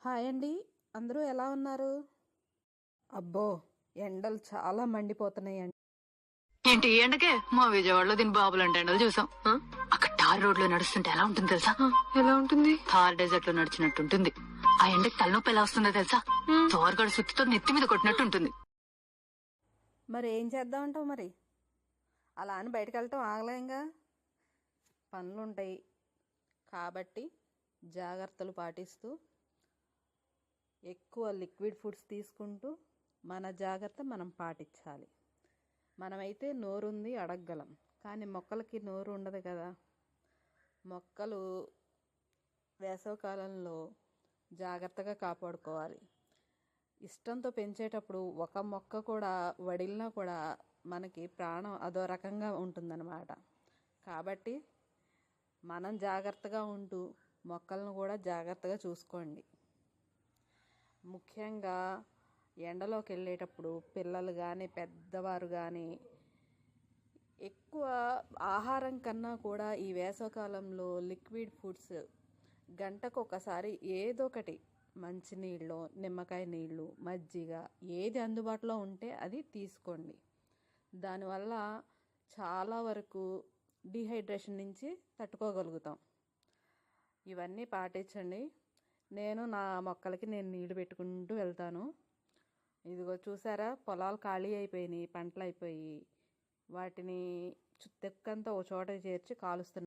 Hi అండి, అందరూ ఎలా ఉన్నారు? అబ్బో, ఎండలు చాలా మండిపోతున్నాయండి. ఏంటి ఈ ఎండకే మా విజయవాడలో దీని బాబులు అంటే ఎండలు చూసాం. అక్కడ టార్ రోడ్ లో నడుస్తుంటే ఎలా ఉంటుంది తెలుసా? ఎలా ఉంటుంది? థార్ డెజర్ట్ లో నడిచినట్టు ఉంటుంది. ఆ ఎండకి తలనొప్పి ఎలా వస్తుందో తెలుసా? తోరగడ సుత్తితో నెత్తి మీద కొట్టినట్టు ఉంటుంది. మరి ఏం చేద్దామంటావు? మరి అలా అని బయటకు వెళ్ళటం ఆగలేంగా, పనులుంటాయి. కాబట్టి జాగ్రత్తలు పాటిస్తూ ఎక్కువ లిక్విడ్ ఫుడ్స్ తీసుకుంటూ మన జాగ్రత్త మనం పాటించాలి. మనమైతే నోరుంది అడగగలం, కానీ మొక్కలకి నోరు ఉండదు కదా. మొక్కలు వేసవికాలంలో జాగ్రత్తగా కాపాడుకోవాలి. ఇష్టంతో పెంచేటప్పుడు ఒక మొక్క కూడా వడిలినా కూడా మనకి ప్రాణం అదో రకంగా ఉంటుందన్నమాట. కాబట్టి మనం జాగ్రత్తగా ఉంటూ మొక్కలను కూడా జాగ్రత్తగా చూసుకోండి. ముఖ్యంగా ఎండలోకి వెళ్ళేటప్పుడు పిల్లలు కానీ పెద్దవారు కానీ ఎక్కువ ఆహారం కన్నా కూడా ఈ వేసవకాలంలో లిక్విడ్ ఫుడ్స్ గంటకు ఒకసారి ఏదో ఒకటి మంచినీళ్ళు, నిమ్మకాయ నీళ్ళు, మజ్జిగ ఏది అందుబాటులో ఉంటే అది తీసుకోండి. దానివల్ల చాలా వరకు డీహైడ్రేషన్ నుంచి తట్టుకోగలుగుతాం. ఇవన్నీ పాటించండి. నేను నా మొక్కలకి నీళ్లు పెట్టుకుంటూ వెళ్తాను. ఇదిగో చూసారా, పొలాలు ఖాళీ అయిపోయినాయి, పంటలు అయిపోయి వాటిని చుట్టెక్కంతా ఒక చోట చేర్చి కాలుస్తున్నాను.